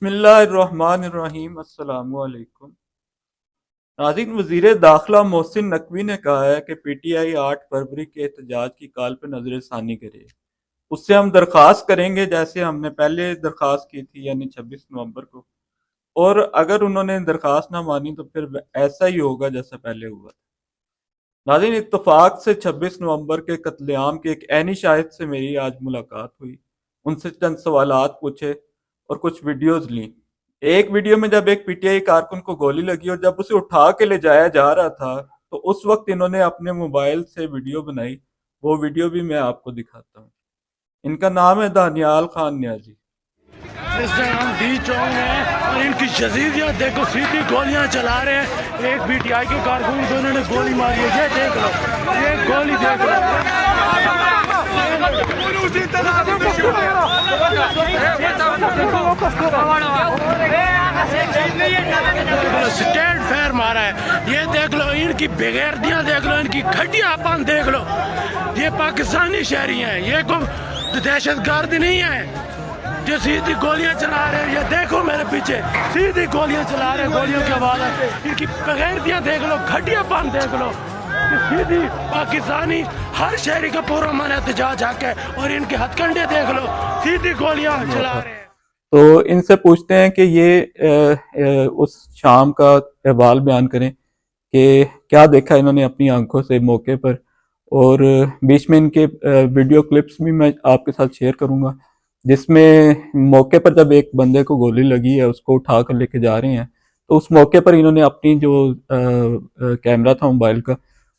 بسم اللہ الرحمن الرحیم، السلام علیکم ناظرین۔ وزیر داخلہ محسن نقوی نے کہا ہے کہ پی ٹی آئی 8 فروری کے احتجاج کی کال پہ نظر ثانی کرے۔ اس سے ہم درخواست کریں گے جیسے ہم نے پہلے درخواست کی تھی، یعنی 26 نومبر کو، اور اگر انہوں نے درخواست نہ مانی تو پھر ایسا ہی ہوگا جیسا پہلے ہوا تھا۔ ناظرین، اتفاق سے 26 نومبر کے قتل عام کے ایک عینی شاہد سے میری آج ملاقات ہوئی۔ ان سے چند سوالات پوچھے اور کچھ ویڈیوز لیں۔ ایک ویڈیو میں جب ایک پی ٹی آئی کارکن کو گولی لگی اور جب اسے اٹھا کے لے جایا جا رہا تھا تو اس وقت انہوں نے اپنے موبائل سے ویڈیو بنائی۔ وہ ویڈیو بھی میں آپ کو دکھاتا ہوں۔ ان کا نام ہے دانیال خان نیازی۔ اس ٹائم ہم ڈی چوک میں اور ان کی شدیدیت دیکھو، سیدھی گولیاں چلا رہے ہیں۔ ایک پی ٹی آئی کے کارکن کو انہوں نے گولی ماری ہے، یہ دیکھ لو، یہ گولی دیکھ لو۔ اسٹینڈ فائر مارا ہے، یہ دیکھ لو، ان کی بغیرتیاں دیکھ لو، ان کی گھٹیا پن دیکھ لو۔ یہ پاکستانی شہری ہیں، یہ کوئی دہشت گرد نہیں ہے جو سیدھی گولیاں چلا رہے ہیں۔ یہ دیکھو میرے پیچھے سیدھی گولیاں چلا رہے ہیں، گولیوں کی آواز ہے۔ ان کی بغیرتیاں دیکھ لو، گھٹیا پن دیکھ لو۔ سیدھی پاکستانی ہر شہری کا پورا من احتجاج حق ہے، اور ان کے ہتھ کنڈے دیکھ لو، سیدھی گولیاں چلا رہے ہیں۔ تو ان سے پوچھتے ہیں کہ یہ اس شام کا احوال بیان کریں کہ کیا دیکھا انہوں نے اپنی آنکھوں سے موقع پر، اور بیچ میں ان کے ویڈیو کلپس بھی میں آپ کے ساتھ شیئر کروں گا جس میں موقع پر جب ایک بندے کو گولی لگی ہے اس کو اٹھا کر لے کے جا رہے ہیں تو اس موقع پر انہوں نے اپنی جو کیمرہ تھا موبائل کا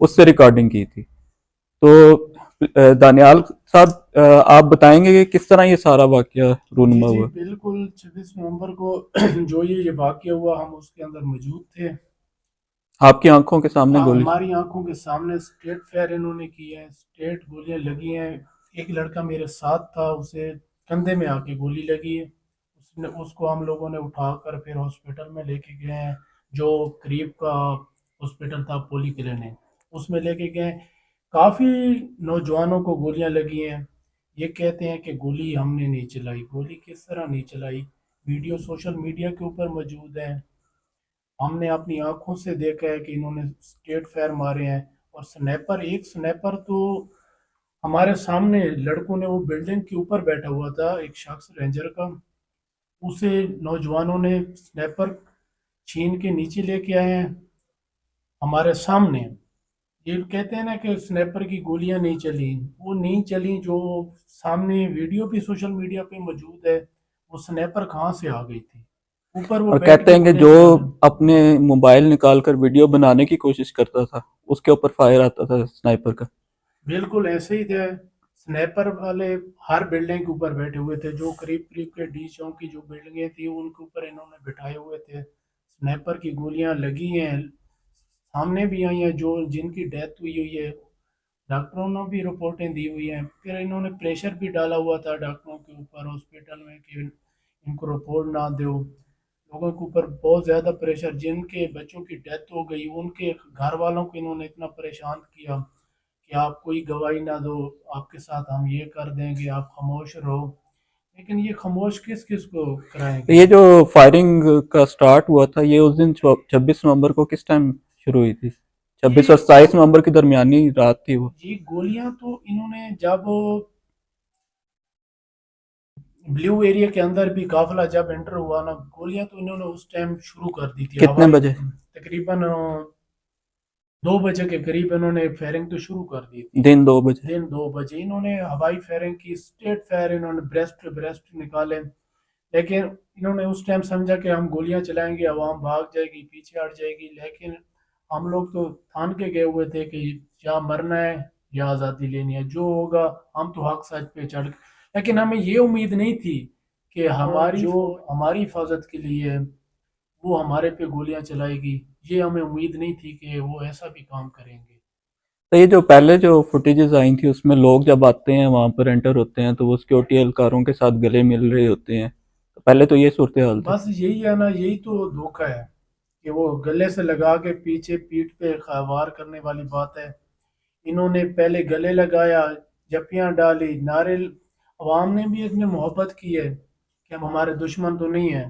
اس سے ریکارڈنگ کی تھی۔ تو دانیال صاحب، آپ بتائیں گے کہ کس طرح یہ سارا واقعہ رونما ہوا؟ بالکل 26 نومبر کو جو یہ واقعہ ہوا، ہم اس کے اندر موجود تھے۔ آپ کی آنکھوں کے سامنے گولی؟ ہماری آنکھوں کے سامنے اسٹریٹ فائر انہوں نے کی ہے، اسٹریٹ گولیاں لگی ہیں۔ ایک لڑکا میرے ساتھ تھا، اسے کندھے میں آ کے گولی لگی ہے۔ اس کو ہم لوگوں نے اٹھا کر پھر ہاسپٹل میں لے کے گئے ہیں، جو قریب کا ہاسپٹل تھا پولی کلینک، اس میں لے کے گئے۔ کافی نوجوانوں کو گولیاں لگی ہیں۔ یہ کہتے ہیں کہ گولی ہم نے نہیں چلائی۔ گولی کس طرح نہیں چلائی؟ ویڈیو سوشل میڈیا کے اوپر موجود ہے، ہم نے اپنی آنکھوں سے دیکھا ہے کہ انہوں نے اسٹریٹ فائر مارے ہیں۔ اور ایک سنیپر تو ہمارے سامنے لڑکوں نے، وہ بلڈنگ کے اوپر بیٹھا ہوا تھا ایک شخص رینجر کا، اسے نوجوانوں نے سنیپر چھین کے نیچے لے کے آئے ہیں ہمارے سامنے۔ یہ کہتے ہیں نا کہ سنیپر کی گولیاں نہیں چلی، وہ نہیں چلی۔ جو سامنے ویڈیو بھی سوشل میڈیا پہ موجود ہے، وہ سنیپر کہاں سے آ گئی تھی؟ اوپر وہ اور بیٹھ کہتے کے ہیں کہ گولیاں جو چلا رہے ہیں۔ اپنے موبائل نکال کر ویڈیو بنانے کی کوشش کرتا تھا اس کے اوپر فائر آتا تھا سنائپر کا۔ بالکل ایسے ہی تھے، سنیپر والے ہر بلڈنگ کے اوپر بیٹھے ہوئے تھے، جو قریب قریب کے ڈی چوک کی جو بلڈنگیں تھیں ان کے اوپر انہوں نے بٹھائے ہوئے تھے۔ سنیپر کی گولیاں لگی ہیں، سامنے بھی آئی ہیں، جن کی ڈیتھ ہوئی ہے ڈاکٹروں نے بھی رپورٹیں دی ہوئی ہیں۔ پھر انہوں نے پریشر بھی ڈالا ہوا تھا ڈاکٹروں کے اوپر ہاسپٹل میں کہ ان کو رپورٹ نہ دو۔ لوگوں کے اوپر بہت زیادہ پریشر، جن کے بچوں کی ڈیتھ ہو گئی ان کے گھر والوں کو انہوں نے اتنا پریشان کیا کہ آپ کوئی گواہی نہ دو، آپ کے ساتھ ہم یہ کر دیں گے، آپ خاموش رہو۔ لیکن یہ خاموش کس کو کرائیں گے؟ یہ جو فائرنگ کا سٹارٹ ہوا تھا یہ اس دن 26 نومبر کو کس ٹائم شروع ہوئی تھی؟ 26 اور 27 نومبر کی درمیانی رات تھی وہ۔ یہ گولیاں تو انہوں نے جب بلیو ایریا کے اندر بھی قافلہ جب انٹر ہوا نا، گولیاں تو انہوں نے اس ٹائم شروع کر دی تھی۔ کتنے بجے؟ تقریباً 2 بجے کے قریب انہوں نے فائرنگ تو شروع کر دی تھی۔ دن 2 بجے؟ دن 2 بجے انہوں نے ہوائی فائرنگ کی، اسٹریٹ فائر انہوں نے بریسٹ نکالے۔ لیکن انہوں نے اس ٹائم سمجھا کہ ہم گولیاں چلائیں گے عوام بھاگ جائے گی، پیچھے ہٹ جائے گی، لیکن ہم لوگ تو تھان کے گئے ہوئے تھے کہ یا مرنا ہے یا آزادی لینی ہے، جو ہوگا ہم تو حق سچ پہ چڑھ۔ لیکن ہمیں یہ امید نہیں تھی کہ ہماری حفاظت کے لیے وہ ہمارے پہ گولیاں چلائے گی، یہ ہمیں امید نہیں تھی کہ وہ ایسا بھی کام کریں گے۔ تو یہ جو پہلے جو فوٹیجز آئی تھی اس میں لوگ جب آتے ہیں وہاں پر انٹر ہوتے ہیں تو وہ سیکورٹی اہلکاروں کے ساتھ گلے مل رہے ہوتے ہیں، پہلے تو یہ صورتحال تھی۔ بس یہی ہے نا، یہی تو دھوکہ ہے کہ وہ گلے سے لگا کے پیچھے پیٹھ پہ وار کرنے والی بات ہے۔ انہوں نے پہلے گلے لگایا، جپیاں ڈالی، نعرے، عوام نے بھی اتنے محبت کی ہے کہ ہم ہمارے دشمن تو نہیں ہیں،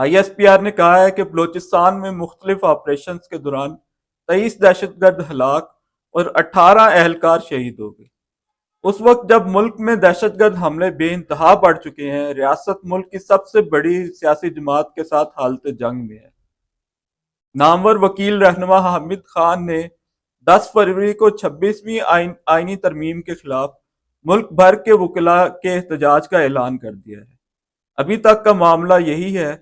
ISPR نے کہا ہے کہ بلوچستان میں مختلف آپریشنز کے دوران 23 دہشت گرد ہلاک اور 18 اہلکار شہید ہو گئے۔ اس وقت جب ملک میں دہشت گرد حملے بے انتہا بڑھ چکے ہیں، ریاست ملک کی سب سے بڑی سیاسی جماعت کے ساتھ حالت جنگ میں ہے۔ نامور وکیل رہنما حامد خان نے 10 فروری کو 26ویں آئینی ترمیم کے خلاف ملک بھر کے وکلاء کے احتجاج کا اعلان کر دیا ہے۔ ابھی تک کا معاملہ یہی ہے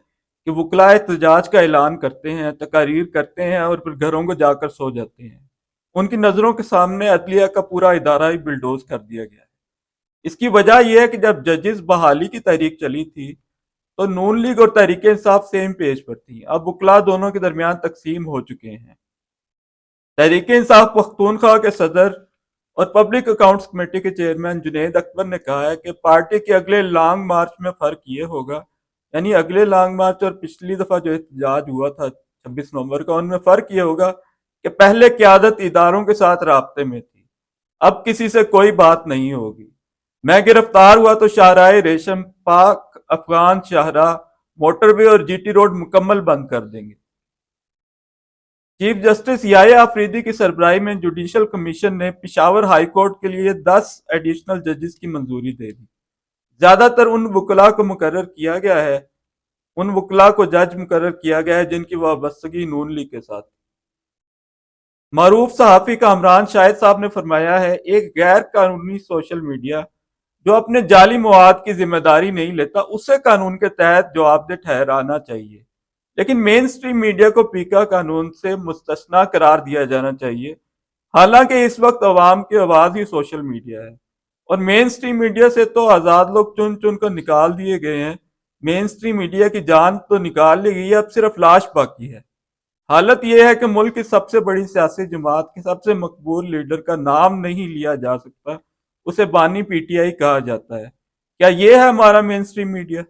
کہ وکلاء احتجاج کا اعلان کرتے ہیں، تقاریر کرتے ہیں اور پھر گھروں کو جا کر سو جاتے ہیں۔ ان کی نظروں کے سامنے عدلیہ کا پورا ادارہ ہی بلڈوز کر دیا گیا ہے۔ اس کی وجہ یہ ہے کہ جب ججز بحالی کی تحریک چلی تھی تو نون لیگ اور تحریک انصاف سیم پیج پر تھی، اب وکلاء دونوں کے درمیان تقسیم ہو چکے ہیں۔ تحریک انصاف پختونخوا کے صدر اور پبلک اکاؤنٹس کمیٹی کے چیئرمین جنید اکبر نے کہا ہے کہ پارٹی کے اگلے لانگ مارچ میں فرق یہ ہوگا، یعنی اگلے لانگ مارچ اور پچھلی دفعہ جو احتجاج ہوا تھا 26 نومبر کا، ان میں فرق یہ ہوگا کہ پہلے قیادت اداروں کے ساتھ رابطے میں تھی، اب کسی سے کوئی بات نہیں ہوگی۔ میں گرفتار ہوا تو شاہراہ ریشم، پاک افغان شاہراہ، موٹر وے اور GT روڈ مکمل بند کر دیں گے۔ چیف جسٹس یحییٰ آفریدی کی سربراہی میں جوڈیشل کمیشن نے پشاور ہائی کورٹ کے لیے 10 ایڈیشنل ججز کی منظوری دے دی۔ زیادہ تر ان وکلاء کو مقرر کیا گیا ہے، ان وکلاء کو جج مقرر کیا گیا ہے جن کی وابستگی نون لیگ کے ساتھ۔ معروف صحافی کامران شاہد صاحب نے فرمایا ہے، ایک غیر قانونی سوشل میڈیا جو اپنے جعلی مواد کی ذمہ داری نہیں لیتا، اسے قانون کے تحت جواب دہ ٹھہرانا چاہیے، لیکن مین سٹریم میڈیا کو پیکا قانون سے مستثنا قرار دیا جانا چاہیے۔ حالانکہ اس وقت عوام کی آواز ہی سوشل میڈیا ہے، اور مین سٹریم میڈیا سے تو آزاد لوگ چن چن کر نکال دیے گئے ہیں۔ مین سٹریم میڈیا کی جان تو نکال لی گئی ہے، اب صرف لاش باقی ہے۔ حالت یہ ہے کہ ملک کی سب سے بڑی سیاسی جماعت کے سب سے مقبول لیڈر کا نام نہیں لیا جا سکتا، اسے بانی PTI کہا جاتا ہے۔ کیا یہ ہے ہمارا مین سٹریم میڈیا؟